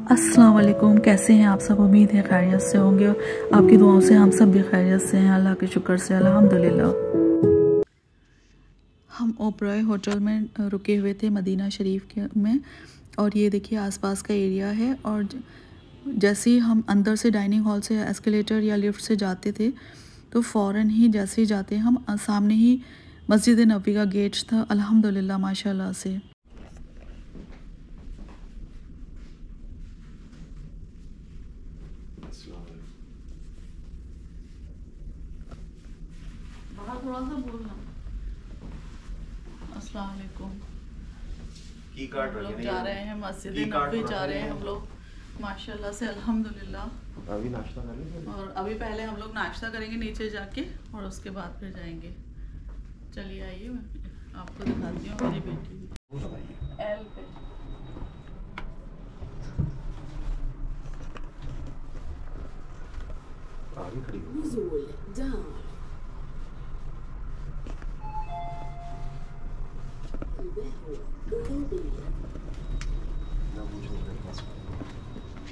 अस्सलाम वालेकुम, कैसे हैं आप सब। उम्मीद है खैरियत से होंगे। आपकी दुआओं से हम सब भी खैरियत से हैं, अल्लाह के शुक्र से अल्हम्दुलिल्लाह। हम ओबरॉय होटल में रुके हुए थे मदीना शरीफ में, और ये देखिए आसपास का एरिया है। और जैसे ही हम अंदर से डाइनिंग हॉल से एस्केलेटर या लिफ्ट से जाते थे तो फ़ौरन ही जैसे ही जाते हम सामने ही मस्जिद नबवी का गेट था। अल्हम्दुलिल्लाह माशाल्लाह से। बाहर थोड़ा सा बोलना। अस्सलाम वालेकुम। हम लोग जा रहे हैं मस्जिद नबवी, जा रहे हैं हम लोग माशाल्लाह से अल्हम्दुलिल्लाह। अभी नाश्ता करेंगे और अभी पहले हम लोग नाश्ता करेंगे नीचे जाके, और उसके बाद फिर जाएंगे। चलिए आइए, मैं आपको दिखाती हूँ मेरी बेटी एल पे। आगे खड़ी हो।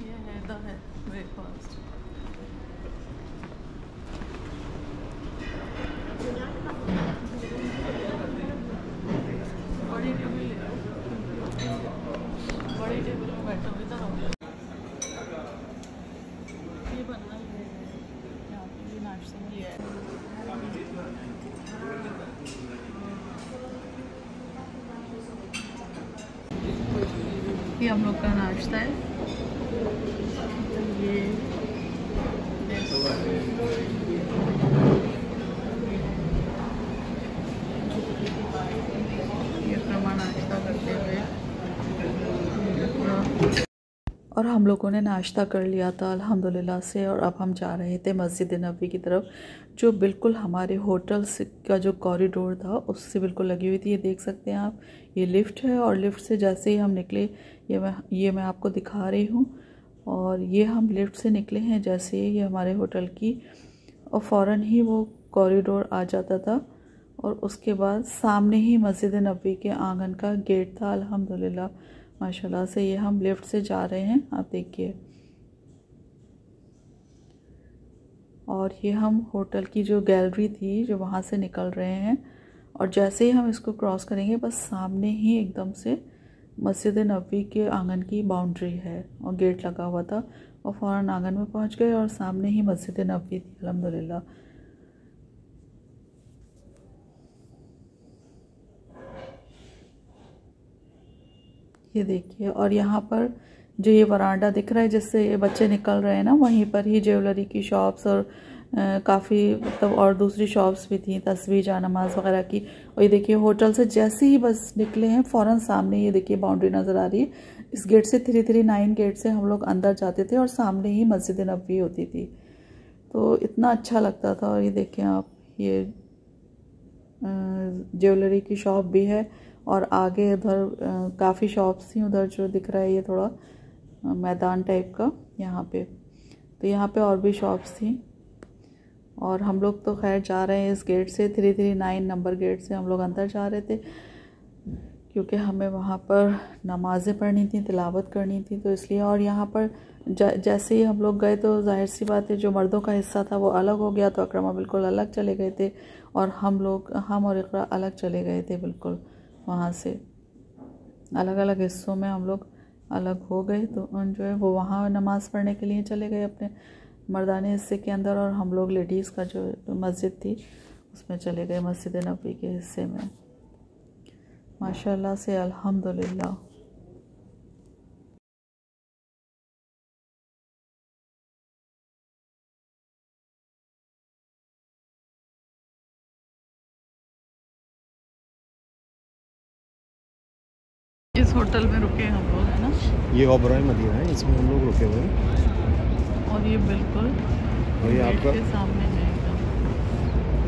ये है इधर है ब्रेकफास्ट। बड़ी टेबल ले लो, बड़ी टेबल में बैठो। इधर आओ, ये बना है यहाँ पे भी नाश्ते में लिया है। ये हम लोग का नाश्ता है। ये नाश्ता करते हुए, और हम लोगों ने नाश्ता कर लिया था अल्हम्दुलिल्लाह से। और अब हम जा रहे थे मस्जिद नबवी की तरफ, जो बिल्कुल हमारे होटल का जो कॉरिडोर था उससे बिल्कुल लगी हुई थी। ये देख सकते हैं आप, ये लिफ्ट है, और लिफ्ट से जैसे ही हम निकले, ये मैं आपको दिखा रही हूँ। और ये हम लिफ्ट से निकले हैं जैसे ही ये हमारे होटल की, और फ़ौरन ही वो कॉरिडोर आ जाता था, और उसके बाद सामने ही मस्जिद नबवी के आंगन का गेट था। अल्हम्दुलिल्लाह माशाल्लाह से। ये हम लिफ्ट से जा रहे हैं, आप देखिए। और ये हम होटल की जो गैलरी थी जो वहाँ से निकल रहे हैं, और जैसे ही हम इसको क्रॉस करेंगे बस सामने ही एकदम से मस्जिद नबवी के आंगन की बाउंड्री है, और गेट लगा हुआ था, और फ़ौरन आंगन में पहुँच गए, और सामने ही मस्जिद नबवी थी अल्हम्दुलिल्लाह। ये देखिए, और यहाँ पर जो ये वरांडा दिख रहा है जिससे ये बच्चे निकल रहे हैं ना, वहीं पर ही ज्वेलरी की शॉप्स और काफ़ी मतलब और दूसरी शॉप्स भी थी, तस्वीर जानमाज़ वगैरह की। और ये देखिए होटल से जैसे ही बस निकले हैं फ़ौरन सामने ये देखिए बाउंड्री नज़र आ रही है। इस गेट से 339 गेट से हम लोग अंदर जाते थे, और सामने ही मस्जिद नबवी होती थी। तो इतना अच्छा लगता था। और ये देखें आप, ये ज्वेलरी की शॉप भी है, और आगे उधर काफ़ी शॉप्स थी। उधर जो दिख रहा है ये थोड़ा मैदान टाइप का यहाँ पे, तो यहाँ पे और भी शॉप्स थी। और हम लोग तो खैर जा रहे हैं इस गेट से, 339 नंबर गेट से हम लोग अंदर जा रहे थे, क्योंकि हमें वहाँ पर नमाज़ें पढ़नी थी, तिलावत करनी थी, तो इसलिए। और यहाँ पर जैसे ही हम लोग गए तो जाहिर सी बात है जो मर्दों का हिस्सा था वो अलग हो गया, तो अकरमा बिल्कुल अलग चले गए थे, और हम और इक़रा अलग चले गए थे बिल्कुल। वहाँ से अलग अलग हिस्सों में हम लोग अलग हो गए। तो जो है वो वहाँ नमाज़ पढ़ने के लिए चले गए अपने मर्दानी हिस्से के अंदर, और हम लोग लेडीज़ का जो मस्जिद थी उसमें चले गए मस्जिद नबवी के हिस्से में। माशाल्लाह से अल्हम्दुलिल्लाह। इस होटल में रुके हम लोग, है ना। ये ओबरॉय मदीना है, इसमें हम लोग रुके हुए हैं। और ये बिल्कुल और ये आपका के सामने है एकदम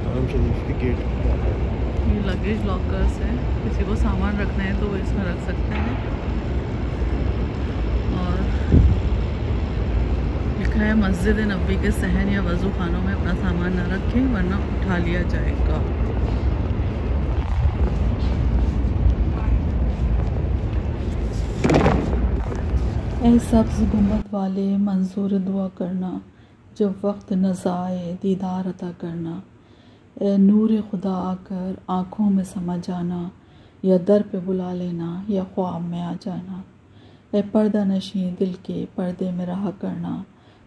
हरम शरीफ के गेट। ये लगेज लॉकर्स है, किसी को सामान रखना है तो वो इसमें रख सकते हैं। और लिखा है मस्जिद नबवी के सहन या वज़ू खानों में अपना सामान न रखें वरना उठा लिया जाएगा। ए सब्ज़ गुंबद वाले मंजूर दुआ करना, जब वक्त नज़ा आए दीदार अता करना। ए नूर खुदा आकर आँखों में समा जाना, या दर पे बुला लेना या ख्वाब में आ जाना। ए पर्दा नशी दिल के पर्दे में रहा करना,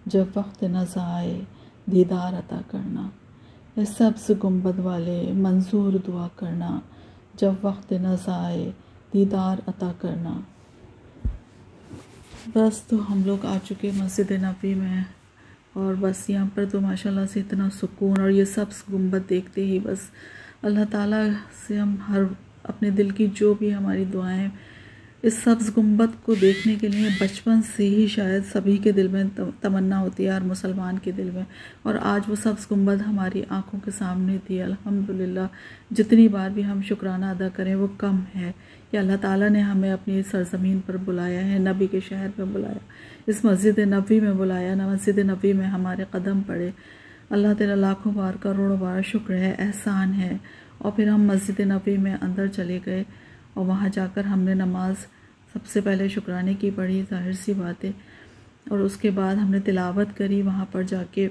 जब वक्त नज़ा आए दीदार अता करना। ए सब्ज़ गुंबद वाले मंजूर दुआ करना, जब वक्त नज़ा आए दीदार अता करना। बस तो हम लोग आ चुके मस्जिद नबी में, और बस यहाँ पर तो माशाल्लाह से इतना सुकून, और ये सब्ज़ गुंबद देखते ही बस अल्लाह ताला से हम हर अपने दिल की जो भी हमारी दुआएं, इस सब्ज़ गुंबद को देखने के लिए बचपन से ही शायद सभी के दिल में तमन्ना होती है, हर मुसलमान के दिल में। और आज वो सब्ज़ गुंबद हमारी आंखों के सामने थी। अल्हम्दुलिल्लाह, जितनी बार भी हम शुक्राना अदा करें वो कम है कि अल्लाह ताला ने हमें अपनी सरज़मीन पर बुलाया है, नबी के शहर में बुलाया, इस मस्जिद नबी में बुलाया ना, मस्जिद नबी में हमारे कदम पड़े। अल्लाह तेरा लाखों बार करोड़ों बार शुक्र है, एहसान है। और फिर हम मस्जिद नबी में अंदर चले गए और वहाँ जाकर हमने नमाज सबसे पहले शुक्राने की पढ़ी, ज़ाहिर सी बात है, और उसके बाद हमने तिलावत करी वहाँ पर जाके।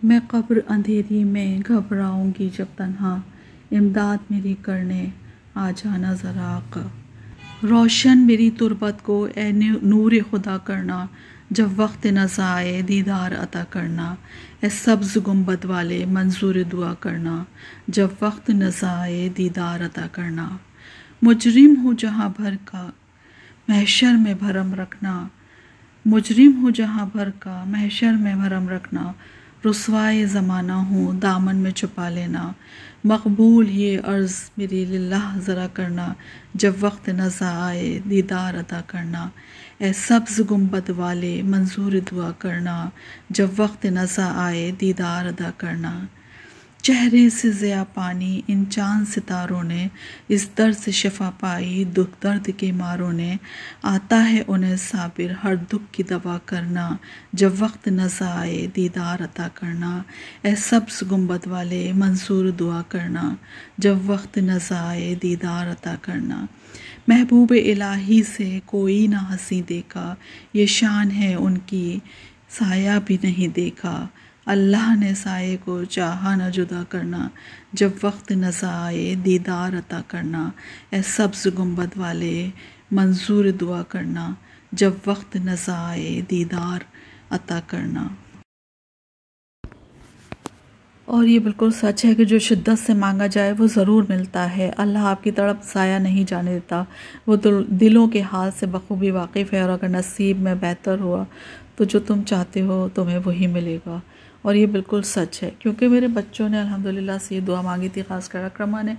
मैं कब्र अंधेरी में घबराऊंगी जब तन्हा, इमदाद मेरी करने आ जाना ज़रा आका। रोशन मेरी तुरबत को ए नूर खुदा करना, जब वक्त नज़ा आए दीदार अता करना। ए सब्ज़ गुंबद वाले मंजूर दुआ करना, जब वक्त नज़ा आए दीदार अता करना। मुजरिम हूँ जहाँ भर का महशर में भरम रखना, मुजरिम हूँ जहाँ भर का महशर में भरम रखना। रुसवाए ज़माना हूँ दामन में छुपा लेना, मकबूल ये अर्ज़ मेरी लिल्लाह ज़रा करना, जब वक्त नज़ा आए दीदार अता करना। ए सब्ज़ गुंबद वाले मंजूर दुआ करना, जब वक्त नज़ा आए दीदार अदा करना। चेहरे से ज़िया पानी इन चांद सितारों ने, इस दर्द से शफा पाई दुख दर्द के मारों ने। आता है उन्हें साबिर हर दुख की दवा करना, जब वक्त नज़ा आए दीदार अता करना। ए सब्ज़ गुंबद वाले मंसूर दुआ करना, जब वक्त नज़ा आए दीदार अता करना। महबूब इलाही से कोई ना हंसी देखा, ये शान है उनकी साया भी नहीं देखा। अल्लाह ने साये को चाहा न जुदा करना, जब वक्त नज़ा आए दीदार अता करना। ए सब्ज़ गुंबद वाले मंजूर दुआ करना, जब वक्त नज़ा आए दीदार अता करना। और ये बिल्कुल सच है कि जो शिद्दत से मांगा जाए वो ज़रूर मिलता है। अल्लाह आपकी तरफ साया नहीं जाने देता, वो दिलों के हाल से बखूबी वाकिफ़ है। और अगर नसीब में बेहतर हुआ तो जो तुम चाहते हो तुम्हें वही मिलेगा। और ये बिल्कुल सच है, क्योंकि मेरे बच्चों ने अल्हम्दुलिल्लाह से ये दुआ मांगी थी। ख़ासकर अक्रमा ने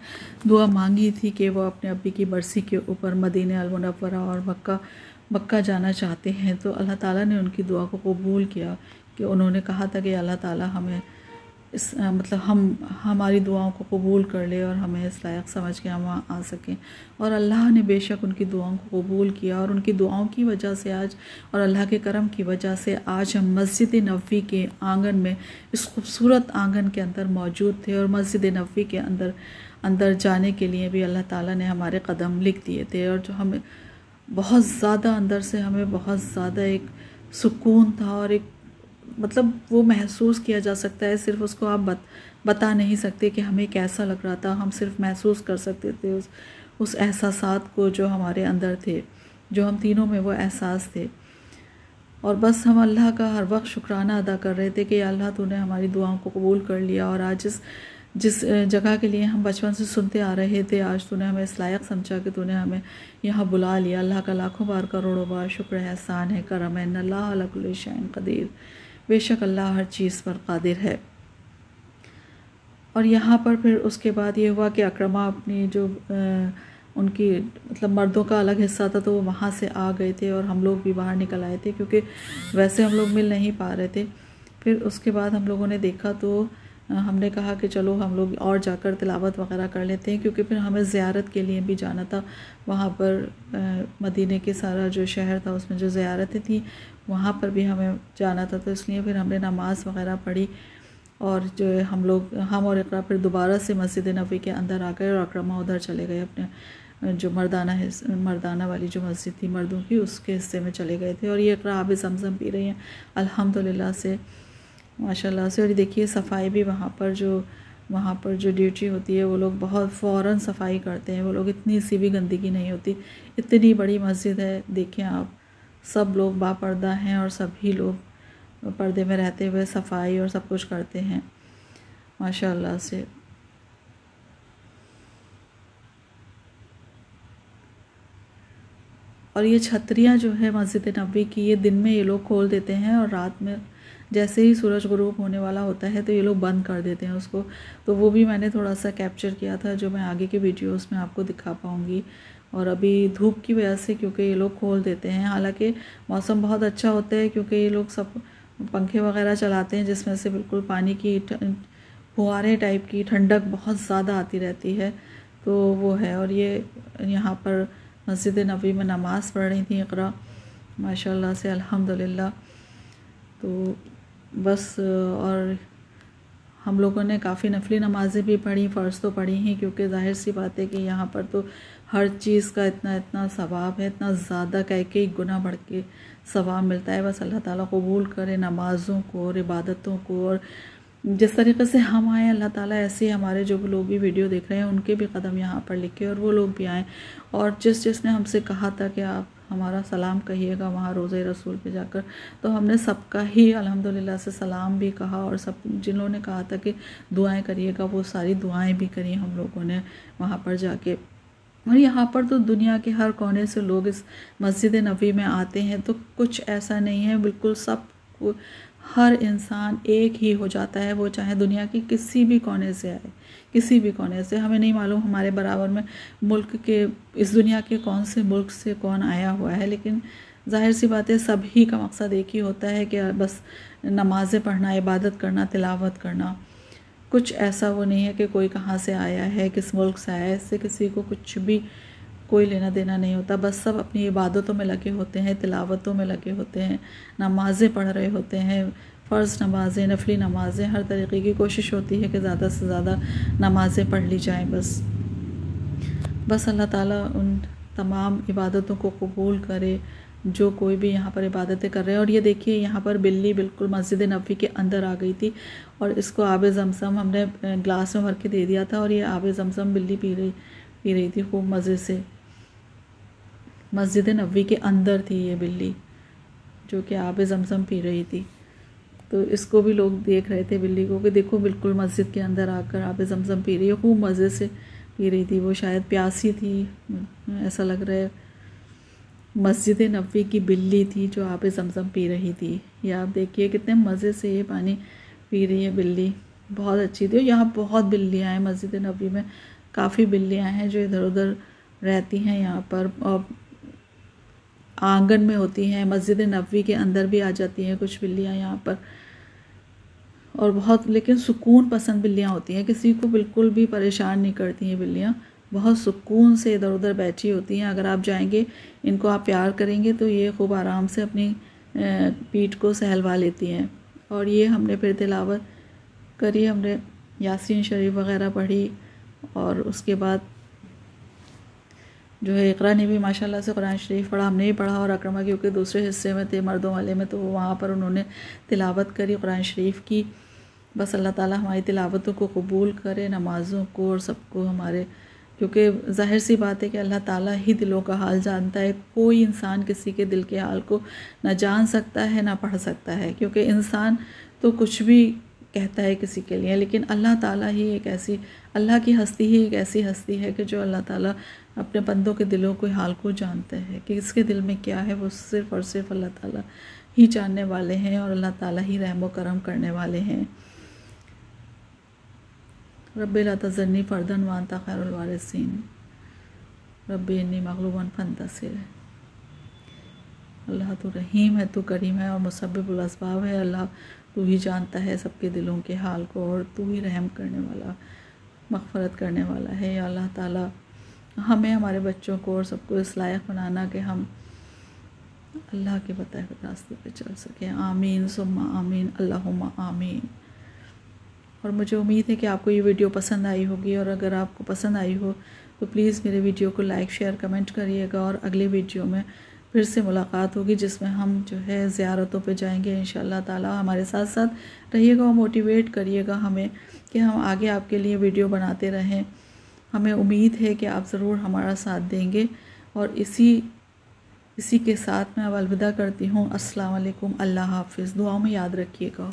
दुआ मांगी थी कि वो अपने अब्बी की बरसी के ऊपर मदीना अल मुनव्वरा और मक्का जाना चाहते हैं। तो अल्लाह ताला ने उनकी दुआ को कबूल किया कि उन्होंने कहा था कि अल्लाह ताला हमें हमारी दुआओं को कबूल कर ले और हमें इस लायक समझ के हम वहाँ आ सकें। और अल्लाह ने बेशक उनकी दुआओं को कबूल किया, और उनकी दुआओं की वजह से आज, और अल्लाह के करम की वजह से आज हम मस्जिद नबवी के आंगन में, इस खूबसूरत आंगन के अंदर मौजूद थे। और मस्जिद नबवी के अंदर जाने के लिए भी अल्लाह ताला ने हमारे कदम लिख दिए थे। और जो हमें बहुत ज़्यादा अंदर से हमें बहुत ज़्यादा एक सुकून था, और एक मतलब वो महसूस किया जा सकता है, सिर्फ उसको आप बता नहीं सकते कि हमें कैसा लग रहा था। हम सिर्फ महसूस कर सकते थे उस एहसासात को जो हमारे अंदर थे, जो हम तीनों में वो एहसास थे। और बस हम अल्लाह का हर वक्त शुक्राना अदा कर रहे थे कि अल्लाह तूने हमारी दुआओं को कबूल कर लिया। और आज जिस जगह के लिए हम बचपन से सुनते आ रहे थे, आज तूने हमें इस लायक समझा कि तूने हमें यहाँ बुला लिया। अल्लाह का लाखों बार करोड़ों बार शुक्र है, एहसान है, करम है। अल्लाह अला कुल्लि शैइन क़दीर, बेशक अल्लाह हर चीज़ पर कादिर है। और यहाँ पर फिर उसके बाद ये हुआ कि अक्रमा अपनी जो उनकी मतलब मर्दों का अलग हिस्सा था, तो वो वहाँ से आ गए थे और हम लोग भी बाहर निकल आए थे, क्योंकि वैसे हम लोग मिल नहीं पा रहे थे। फिर उसके बाद हम लोगों ने देखा तो हमने कहा कि चलो हम लोग और जाकर तिलावत वगैरह कर लेते हैं, क्योंकि फिर हमें ज़ियारत के लिए भी जाना था। वहाँ पर मदीने के सारा जो शहर था उसमें जो ज़ियारतें थी वहाँ पर भी हमें जाना था, तो इसलिए फिर हमने नमाज़ वगैरह पढ़ी। और जो है हम और इकरा फिर दोबारा से मस्जिद नबी के अंदर आ गए और अकरमा उधर चले गए, अपने जो मर्दाना वाली जो मस्जिद थी मर्दों की, उसके हिस्से में चले गए थे। और ये इकरा आब ज़मज़म पी रही हैं अल्हम्दुलिल्लाह से, माशाल्लाह से। और ये देखिए सफाई भी वहाँ पर जो ड्यूटी होती है वो लोग बहुत फ़ौरन सफाई करते हैं, वो लोग इतनी सी भी गंदगी नहीं होती। इतनी बड़ी मस्जिद है, देखें आप, सब लोग बापर्दा हैं और सभी लोग पर्दे में रहते हुए सफाई और सब कुछ करते हैं माशाल्लाह से। और ये छतरियाँ जो है मस्जिद नबी की, ये दिन में ये लोग खोल देते हैं और रात में जैसे ही सूरज गुरूब होने वाला होता है तो ये लोग बंद कर देते हैं उसको। तो वो भी मैंने थोड़ा सा कैप्चर किया था, जो मैं आगे के वीडियोस में आपको दिखा पाऊँगी। और अभी धूप की वजह से क्योंकि ये लोग खोल देते हैं, हालांकि मौसम बहुत अच्छा होता है क्योंकि ये लोग सब पंखे वगैरह चलाते हैं जिसमें से बिल्कुल पानी की फुहारे टाइप की ठंडक बहुत ज़्यादा आती रहती है, तो वो है। और ये यहाँ पर मस्जिद नबी में नमाज़ पढ़ रही थी इकरा माशाल्लाह से, अल्हम्दुलिल्लाह। तो बस, और हम लोगों ने काफ़ी नफली नमाज़ें भी पढ़ी, फ़र्ज़ तो पढ़ी ही, क्योंकि ज़ाहिर सी बात है कि यहाँ पर तो हर चीज़ का इतना सवाब है, इतना ज़्यादा कई गुना बढ़ के सवाब मिलता है। बस अल्लाह ताला कबूल करे नमाज़ों को और इबादतों को, और जिस तरीक़े से हम आए अल्लाह ताला ऐसे ही हमारे जो लोग भी वीडियो देख रहे हैं उनके भी कदम यहाँ पर लिखे और वो लोग भी आएँ। और जिसने हमसे कहा था कि आप हमारा सलाम कहिएगा वहाँ रोज़े रसूल पे जाकर, तो हमने सबका ही अल्हम्दुलिल्लाह से सलाम भी कहा, और सब जिन्होंने ने कहा था कि दुआएं करिएगा वो सारी दुआएं भी करी हम लोगों ने वहाँ पर जाके। और यहाँ पर तो दुनिया के हर कोने से लोग इस मस्जिद नबी में आते हैं, तो कुछ ऐसा नहीं है, बिल्कुल सब हर इंसान एक ही हो जाता है, वो चाहे दुनिया की किसी भी कोने से आए, किसी भी कोने से। हमें नहीं मालूम हमारे बराबर में मुल्क के, इस दुनिया के कौन से मुल्क से कौन आया हुआ है, लेकिन जाहिर सी बात है सभी का मकसद एक ही होता है कि बस नमाज़ें पढ़ना, इबादत करना, तिलावत करना। कुछ ऐसा वो नहीं है कि कोई कहाँ से आया है, किस मुल्क से आया है, इससे किसी को कुछ भी कोई लेना देना नहीं होता। बस सब अपनी इबादतों में लगे होते हैं, तिलावतों में लगे होते हैं, नमाज़ें पढ़ रहे होते हैं, फ़र्ज़ नमाज़ें, नफली नमाज़ें, हर तरीक़े की कोशिश होती है कि ज़्यादा से ज़्यादा नमाज़ें पढ़ ली जाएं। बस अल्लाह ताला उन तमाम इबादतों को कबूल करे जो कोई भी यहाँ पर इबादतें कर रहे हैं। और ये देखिए यहाँ पर बिल्ली बिल्कुल मस्जिद नबी के अंदर आ गई थी और इसको आब ज़मज़म हमने ग्लास में भर के दे दिया था, और ये आब ज़मज़म बिल्ली पी रही थी खूब मज़े से। मस्जिद नबी के अंदर थी ये बिल्ली जो कि आब ज़मज़म पी रही थी। तो इसको भी लोग देख रहे थे बिल्ली को कि देखो बिल्कुल मस्जिद के अंदर आकर आब ज़मज़म पी रही है, खूब मज़े से पी रही थी। वो शायद प्यासी थी, ऐसा लग रहा है। मस्जिद नबी की बिल्ली थी जो आब ज़मज़म पी रही थी। ये आप देखिए कितने मज़े से ये पानी पी रही है बिल्ली, बहुत अच्छी थी। यहाँ बहुत बिल्लियाँ हैं मस्जिद नबी में, काफ़ी बिल्लियाँ हैं जो इधर उधर रहती हैं यहाँ पर, और आंगन में होती हैं, मस्जिद नबी के अंदर भी आ जाती हैं कुछ बिल्लियाँ यहाँ पर। और बहुत लेकिन सुकून पसंद बिल्लियाँ होती हैं, किसी को बिल्कुल भी परेशान नहीं करती हैं बिल्लियाँ, बहुत सुकून से इधर उधर बैठी होती हैं। अगर आप जाएंगे, इनको आप प्यार करेंगे तो ये खूब आराम से अपनी पीठ को सहलवा लेती हैं। और ये हमने फिर तिलावत करी, हमने यासीन शरीफ वगैरह पढ़ी, और उसके बाद जो है इकरा ने भी माशाल्लाह से कुरान शरीफ पढ़ा, हमने भी पढ़ा, और अकरमा क्योंकि दूसरे हिस्से में थे मर्दों वाले में, तो वहाँ पर उन्होंने तिलावत करी कुरान शरीफ की। बस अल्लाह ताला हमारी तिलावतों को कबूल करे, नमाज़ों को और सबको हमारे, क्योंकि ज़ाहिर सी बात है कि अल्लाह ताला ही दिलों का हाल जानता है। कोई इंसान किसी के दिल के हाल को न जान सकता है ना पढ़ सकता है, क्योंकि इंसान तो कुछ भी कहता है किसी के लिए, लेकिन अल्लाह ताला ही एक ऐसी, अल्लाह की हस्ती ही एक ऐसी हस्ती है कि जो अल्लाह ताला अपने बंदों के दिलों के हाल को जानता है कि इसके दिल में क्या है, वो सिर्फ़ और सिर्फ अल्लाह ताला ही जानने वाले हैं, और अल्लाह ताला ही रहम व करम करने वाले हैं। रब्बे ला तज़रनी फ़र्दन व अंता खैरुल वारिसीन, रब्बे इन्नी मग़लूबन फंतसिर। अल्लाह तू रहीम है, तू करीम है और मुसब्बिबुल असबाब है। अल्लाह तू ही जानता है सबके दिलों के हाल को, और तू ही रहम करने वाला, मग़फ़रत करने वाला है। या अल्लाह ताला हमें, हमारे बच्चों को और सबको इस लायक बनाना कि हम अल्लाह के बताए हुए रास्ते पे चल सकें। आमीन सुम्मा आमीन, अल्लाहुम्मा आमीन। और मुझे उम्मीद है कि आपको ये वीडियो पसंद आई होगी, और अगर आपको पसंद आई हो तो प्लीज़ मेरे वीडियो को लाइक शेयर कमेंट करिएगा। और अगली वीडियो में फिर से मुलाकात होगी जिसमें हम जो है ज़ियारतों पे जाएंगे इंशाअल्लाह ताला। हमारे साथ साथ रहिएगा और मोटिवेट करिएगा हमें कि हम आगे आपके लिए वीडियो बनाते रहें। हमें उम्मीद है कि आप ज़रूर हमारा साथ देंगे। और इसी के साथ मैं अब अलविदा करती हूँ। अस्सलाम वालेकुम, अल्लाह हाफ़िज़। दुआ में याद रखिएगा।